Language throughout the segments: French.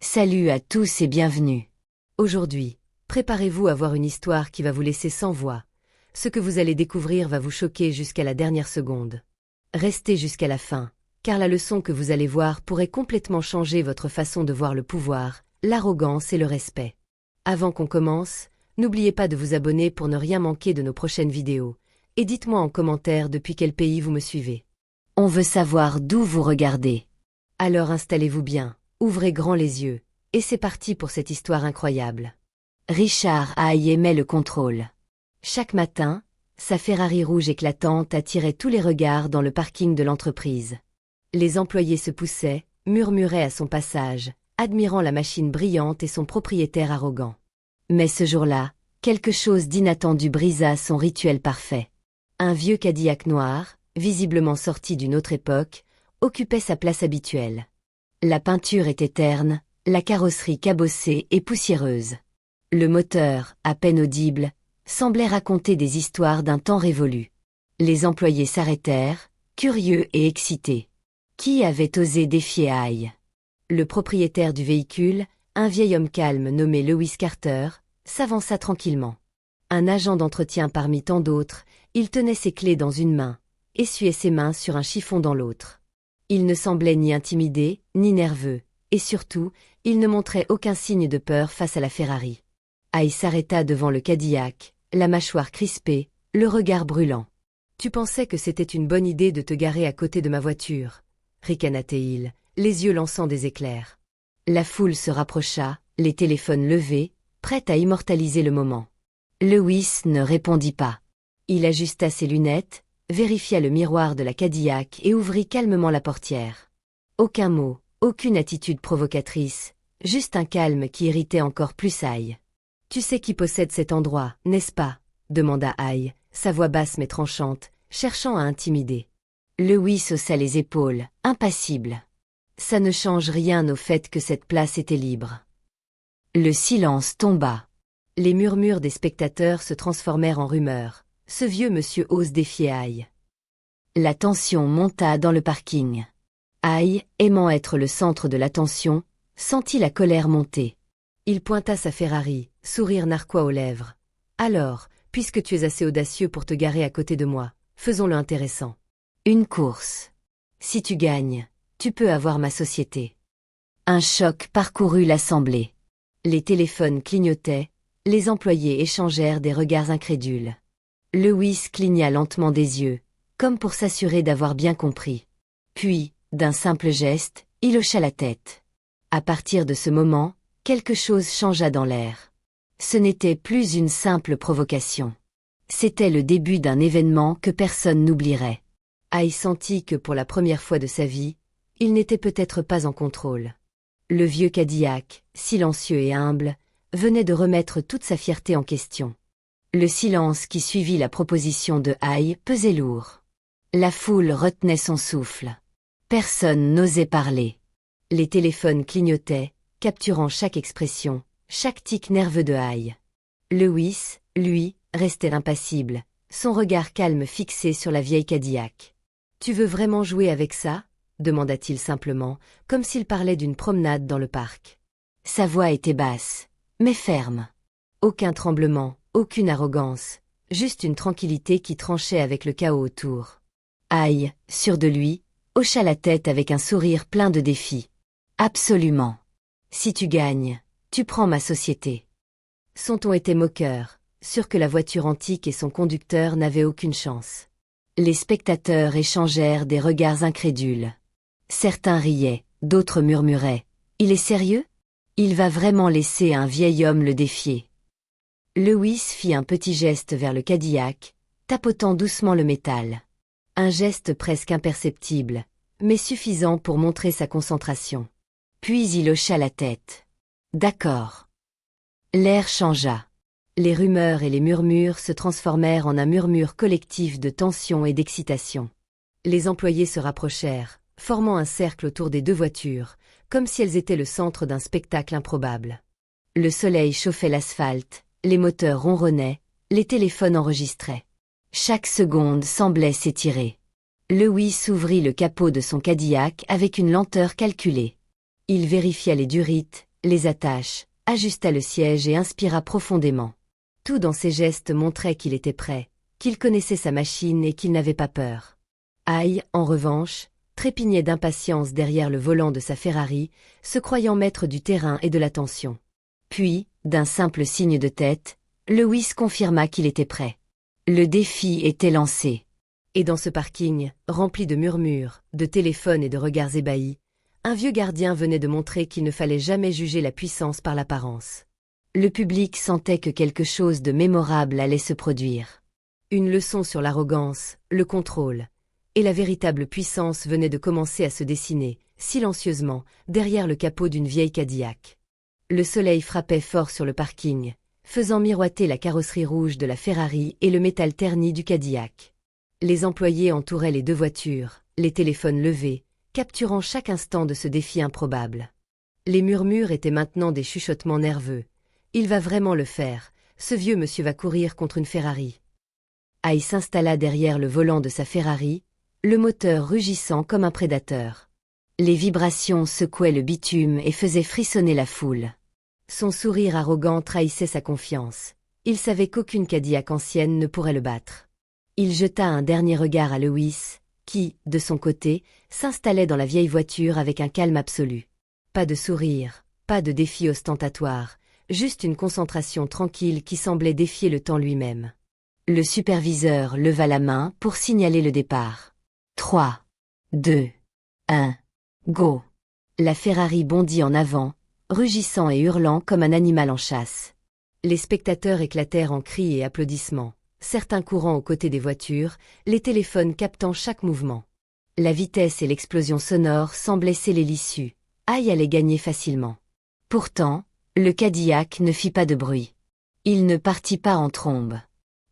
Salut à tous et bienvenue. Aujourd'hui, préparez-vous à voir une histoire qui va vous laisser sans voix. Ce que vous allez découvrir va vous choquer jusqu'à la dernière seconde. Restez jusqu'à la fin, car la leçon que vous allez voir pourrait complètement changer votre façon de voir le pouvoir, l'arrogance et le respect. Avant qu'on commence, n'oubliez pas de vous abonner pour ne rien manquer de nos prochaines vidéos, et dites-moi en commentaire depuis quel pays vous me suivez. On veut savoir d'où vous regardez. Alors installez-vous bien. Ouvrez grand les yeux, et c'est parti pour cette histoire incroyable. Richard Hay aimait le contrôle. Chaque matin, sa Ferrari rouge éclatante attirait tous les regards dans le parking de l'entreprise. Les employés se poussaient, murmuraient à son passage, admirant la machine brillante et son propriétaire arrogant. Mais ce jour-là, quelque chose d'inattendu brisa son rituel parfait. Un vieux Cadillac noir, visiblement sorti d'une autre époque, occupait sa place habituelle. La peinture était terne, la carrosserie cabossée et poussiéreuse. Le moteur, à peine audible, semblait raconter des histoires d'un temps révolu. Les employés s'arrêtèrent, curieux et excités. Qui avait osé défier Hay? Le propriétaire du véhicule, un vieil homme calme nommé Lewis Carter, s'avança tranquillement. Un agent d'entretien parmi tant d'autres, il tenait ses clés dans une main, essuyait ses mains sur un chiffon dans l'autre. Il ne semblait ni intimidé, ni nerveux, et surtout, il ne montrait aucun signe de peur face à la Ferrari. Hay s'arrêta devant le Cadillac, la mâchoire crispée, le regard brûlant. « Tu pensais que c'était une bonne idée de te garer à côté de ma voiture » ricana-t-il, les yeux lançant des éclairs. La foule se rapprocha, les téléphones levés, prêts à immortaliser le moment. Lewis ne répondit pas. Il ajusta ses lunettes, vérifia le miroir de la Cadillac et ouvrit calmement la portière. Aucun mot, aucune attitude provocatrice, juste un calme qui irritait encore plus Hay. « Tu sais qui possède cet endroit, n'est-ce pas » demanda Hay, sa voix basse mais tranchante, cherchant à intimider. Lewis haussa les épaules, impassible. Ça ne change rien au fait que cette place était libre. Le silence tomba. Les murmures des spectateurs se transformèrent en rumeurs. Ce vieux monsieur ose défier Hay. La tension monta dans le parking. Hay, aimant être le centre de l'attention, sentit la colère monter. Il pointa sa Ferrari, sourire narquois aux lèvres. « Alors, puisque tu es assez audacieux pour te garer à côté de moi, faisons-le intéressant. Une course. Si tu gagnes, tu peux avoir ma société. » Un choc parcourut l'assemblée. Les téléphones clignotaient, les employés échangèrent des regards incrédules. Lewis cligna lentement des yeux, comme pour s'assurer d'avoir bien compris. Puis, d'un simple geste, il hocha la tête. À partir de ce moment, quelque chose changea dans l'air. Ce n'était plus une simple provocation. C'était le début d'un événement que personne n'oublierait. Hay sentit que pour la première fois de sa vie, il n'était peut-être pas en contrôle. Le vieux Cadillac, silencieux et humble, venait de remettre toute sa fierté en question. Le silence qui suivit la proposition de Hay pesait lourd. La foule retenait son souffle. Personne n'osait parler. Les téléphones clignotaient, capturant chaque expression, chaque tic nerveux de Hay. Lewis, lui, restait impassible, son regard calme fixé sur la vieille Cadillac. « Tu veux vraiment jouer avec ça » demanda-t-il simplement, comme s'il parlait d'une promenade dans le parc. Sa voix était basse, mais ferme. Aucun tremblement. Aucune arrogance, juste une tranquillité qui tranchait avec le chaos autour. Hay, sûr de lui, hocha la tête avec un sourire plein de défi. « Absolument. Si tu gagnes, tu prends ma société. » Son ton était moqueur, sûr que la voiture antique et son conducteur n'avaient aucune chance. Les spectateurs échangèrent des regards incrédules. Certains riaient, d'autres murmuraient. « Il est sérieux? Il va vraiment laisser un vieil homme le défier ?» Lewis fit un petit geste vers le Cadillac, tapotant doucement le métal. Un geste presque imperceptible, mais suffisant pour montrer sa concentration. Puis il hocha la tête. « D'accord. » L'air changea. Les rumeurs et les murmures se transformèrent en un murmure collectif de tension et d'excitation. Les employés se rapprochèrent, formant un cercle autour des deux voitures, comme si elles étaient le centre d'un spectacle improbable. Le soleil chauffait l'asphalte. Les moteurs ronronnaient, les téléphones enregistraient. Chaque seconde semblait s'étirer. Lewis ouvrit le capot de son Cadillac avec une lenteur calculée. Il vérifia les durites, les attaches, ajusta le siège et inspira profondément. Tout dans ses gestes montrait qu'il était prêt, qu'il connaissait sa machine et qu'il n'avait pas peur. Ai, en revanche, trépignait d'impatience derrière le volant de sa Ferrari, se croyant maître du terrain et de l'attention. Puis, d'un simple signe de tête, Lewis confirma qu'il était prêt. Le défi était lancé. Et dans ce parking, rempli de murmures, de téléphones et de regards ébahis, un vieux gardien venait de montrer qu'il ne fallait jamais juger la puissance par l'apparence. Le public sentait que quelque chose de mémorable allait se produire. Une leçon sur l'arrogance, le contrôle, et la véritable puissance venait de commencer à se dessiner, silencieusement, derrière le capot d'une vieille Cadillac. Le soleil frappait fort sur le parking, faisant miroiter la carrosserie rouge de la Ferrari et le métal terni du Cadillac. Les employés entouraient les deux voitures, les téléphones levés, capturant chaque instant de ce défi improbable. Les murmures étaient maintenant des chuchotements nerveux. Il va vraiment le faire, ce vieux monsieur va courir contre une Ferrari. Ai s'installa derrière le volant de sa Ferrari, le moteur rugissant comme un prédateur. Les vibrations secouaient le bitume et faisaient frissonner la foule. Son sourire arrogant trahissait sa confiance. Il savait qu'aucune Cadillac ancienne ne pourrait le battre. Il jeta un dernier regard à Lewis, qui, de son côté, s'installait dans la vieille voiture avec un calme absolu. Pas de sourire, pas de défi ostentatoire, juste une concentration tranquille qui semblait défier le temps lui-même. Le superviseur leva la main pour signaler le départ. 3, 2, 1, go! La Ferrari bondit en avant, rugissant et hurlant comme un animal en chasse. Les spectateurs éclatèrent en cris et applaudissements, certains courant aux côtés des voitures, les téléphones captant chaque mouvement. La vitesse et l'explosion sonore semblaient sceller l'issue. Ai allait gagner facilement. Pourtant, le Cadillac ne fit pas de bruit. Il ne partit pas en trombe.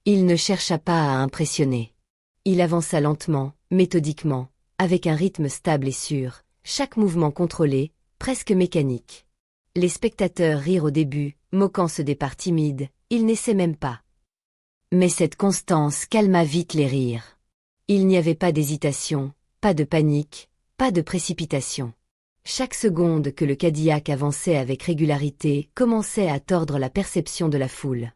Il ne chercha pas à impressionner. Il avança lentement, méthodiquement, avec un rythme stable et sûr, chaque mouvement contrôlé, presque mécanique. Les spectateurs rirent au début, moquant ce départ timide, il n'essaie même pas. Mais cette constance calma vite les rires. Il n'y avait pas d'hésitation, pas de panique, pas de précipitation. Chaque seconde que le Cadillac avançait avec régularité commençait à tordre la perception de la foule.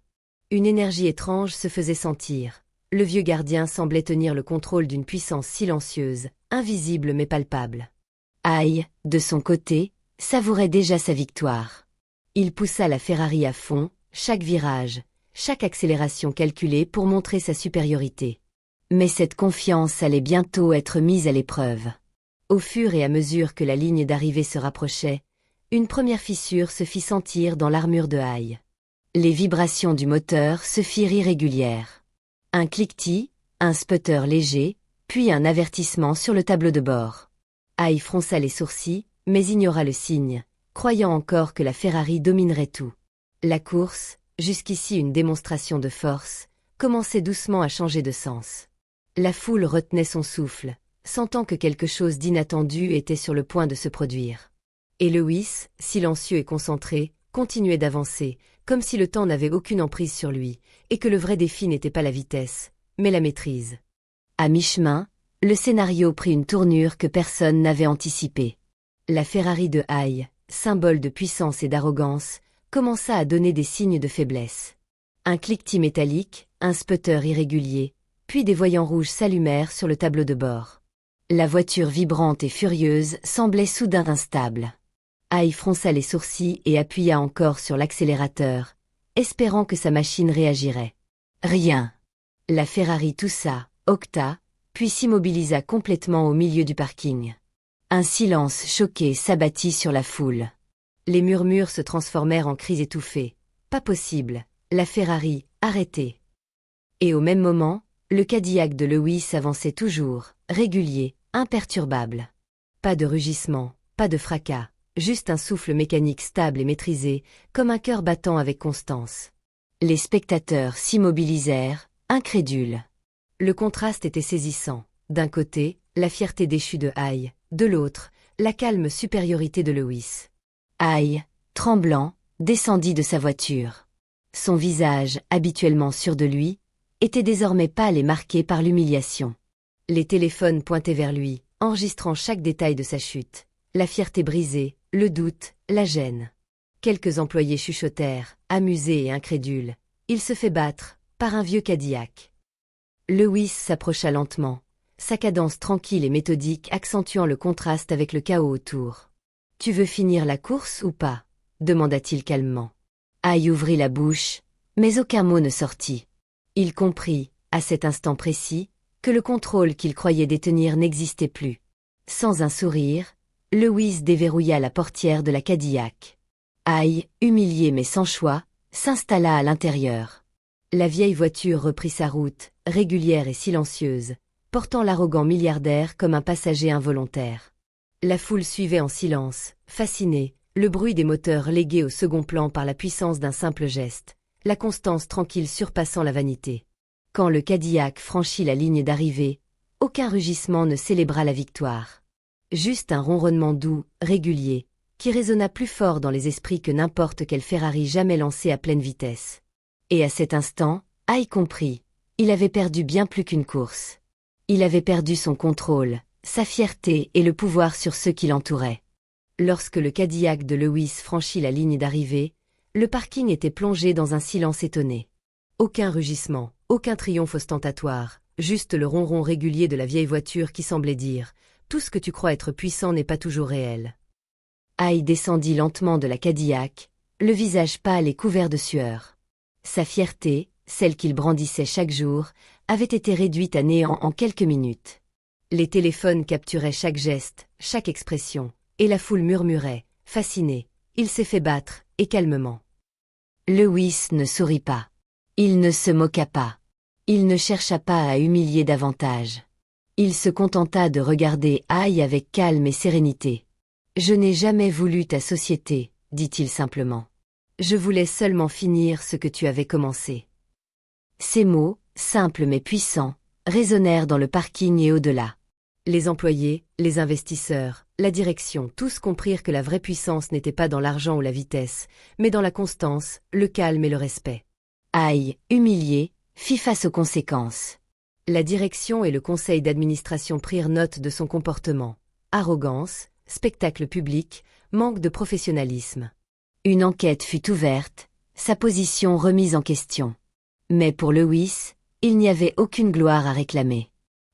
Une énergie étrange se faisait sentir. Le vieux gardien semblait tenir le contrôle d'une puissance silencieuse, invisible mais palpable. Ai, de son côté, savourait déjà sa victoire. Il poussa la Ferrari à fond, chaque virage, chaque accélération calculée pour montrer sa supériorité. Mais cette confiance allait bientôt être mise à l'épreuve. Au fur et à mesure que la ligne d'arrivée se rapprochait, une première fissure se fit sentir dans l'armure de Ai. Les vibrations du moteur se firent irrégulières. Un cliquetis, un sputter léger, puis un avertissement sur le tableau de bord. Ai fronça les sourcils, mais ignora le signe, croyant encore que la Ferrari dominerait tout. La course, jusqu'ici une démonstration de force, commençait doucement à changer de sens. La foule retenait son souffle, sentant que quelque chose d'inattendu était sur le point de se produire. Et Lewis, silencieux et concentré, continuait d'avancer, comme si le temps n'avait aucune emprise sur lui, et que le vrai défi n'était pas la vitesse, mais la maîtrise. À mi-chemin, le scénario prit une tournure que personne n'avait anticipée. La Ferrari de Ai, symbole de puissance et d'arrogance, commença à donner des signes de faiblesse. Un cliquetis métallique, un sputter irrégulier, puis des voyants rouges s'allumèrent sur le tableau de bord. La voiture vibrante et furieuse semblait soudain instable. Ai fronça les sourcils et appuya encore sur l'accélérateur, espérant que sa machine réagirait. Rien. La Ferrari toussa, octa, puis s'immobilisa complètement au milieu du parking. Un silence choqué s'abattit sur la foule. Les murmures se transformèrent en cris étouffés. Pas possible, la Ferrari, arrêtez. Et au même moment, le Cadillac de Lewis avançait toujours, régulier, imperturbable. Pas de rugissement, pas de fracas, juste un souffle mécanique stable et maîtrisé, comme un cœur battant avec constance. Les spectateurs s'immobilisèrent, incrédules. Le contraste était saisissant. D'un côté, la fierté déchue de Ai, de l'autre, la calme supériorité de Lewis. Ai, tremblant, descendit de sa voiture. Son visage, habituellement sûr de lui, était désormais pâle et marqué par l'humiliation. Les téléphones pointaient vers lui, enregistrant chaque détail de sa chute. La fierté brisée, le doute, la gêne. Quelques employés chuchotèrent, amusés et incrédules. Il se fait battre, par un vieux Cadillac. Lewis s'approcha lentement, sa cadence tranquille et méthodique accentuant le contraste avec le chaos autour. « Tu veux finir la course ou pas » demanda-t-il calmement. Hay ouvrit la bouche, mais aucun mot ne sortit. Il comprit, à cet instant précis, que le contrôle qu'il croyait détenir n'existait plus. Sans un sourire, Lewis déverrouilla la portière de la Cadillac. Hay, humilié mais sans choix, s'installa à l'intérieur. La vieille voiture reprit sa route, régulière et silencieuse, portant l'arrogant milliardaire comme un passager involontaire. La foule suivait en silence, fascinée, le bruit des moteurs relégué au second plan par la puissance d'un simple geste, la constance tranquille surpassant la vanité. Quand le Cadillac franchit la ligne d'arrivée, aucun rugissement ne célébra la victoire. Juste un ronronnement doux, régulier, qui résonna plus fort dans les esprits que n'importe quel Ferrari jamais lancé à pleine vitesse. Et à cet instant, Hay comprit, il avait perdu bien plus qu'une course. Il avait perdu son contrôle, sa fierté et le pouvoir sur ceux qui l'entouraient. Lorsque le Cadillac de Lewis franchit la ligne d'arrivée, le parking était plongé dans un silence étonné. Aucun rugissement, aucun triomphe ostentatoire, juste le ronron régulier de la vieille voiture qui semblait dire « Tout ce que tu crois être puissant n'est pas toujours réel ». Hay descendit lentement de la Cadillac, le visage pâle et couvert de sueur. Sa fierté, celle qu'il brandissait chaque jour, avait été réduite à néant en quelques minutes. Les téléphones capturaient chaque geste, chaque expression, et la foule murmurait, fascinée, il s'est fait battre, et calmement. Lewis ne sourit pas. Il ne se moqua pas. Il ne chercha pas à humilier davantage. Il se contenta de regarder Hay avec calme et sérénité. « Je n'ai jamais voulu ta société, » dit-il simplement. « Je voulais seulement finir ce que tu avais commencé. » Ces mots, simples mais puissants, résonnèrent dans le parking et au-delà. Les employés, les investisseurs, la direction, tous comprirent que la vraie puissance n'était pas dans l'argent ou la vitesse, mais dans la constance, le calme et le respect. Hay, humilié, fit face aux conséquences. La direction et le conseil d'administration prirent note de son comportement. Arrogance, spectacle public, manque de professionnalisme. Une enquête fut ouverte, sa position remise en question. Mais pour Lewis, il n'y avait aucune gloire à réclamer.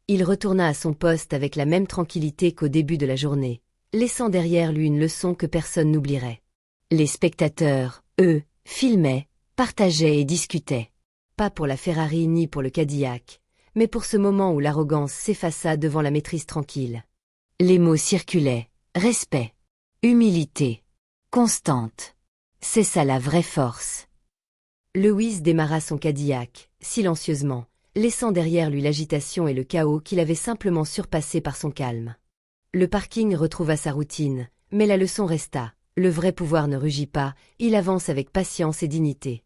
Il retourna à son poste avec la même tranquillité qu'au début de la journée, laissant derrière lui une leçon que personne n'oublierait. Les spectateurs, eux, filmaient, partageaient et discutaient. Pas pour la Ferrari ni pour le Cadillac, mais pour ce moment où l'arrogance s'effaça devant la maîtrise tranquille. Les mots circulaient, respect, humilité, constante. C'est ça la vraie force. Lewis démarra son Cadillac, silencieusement, laissant derrière lui l'agitation et le chaos qu'il avait simplement surpassé par son calme. Le parking retrouva sa routine, mais la leçon resta. Le vrai pouvoir ne rugit pas, il avance avec patience et dignité.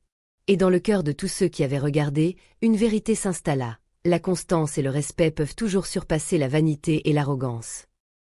Et dans le cœur de tous ceux qui avaient regardé, une vérité s'installa. La constance et le respect peuvent toujours surpasser la vanité et l'arrogance.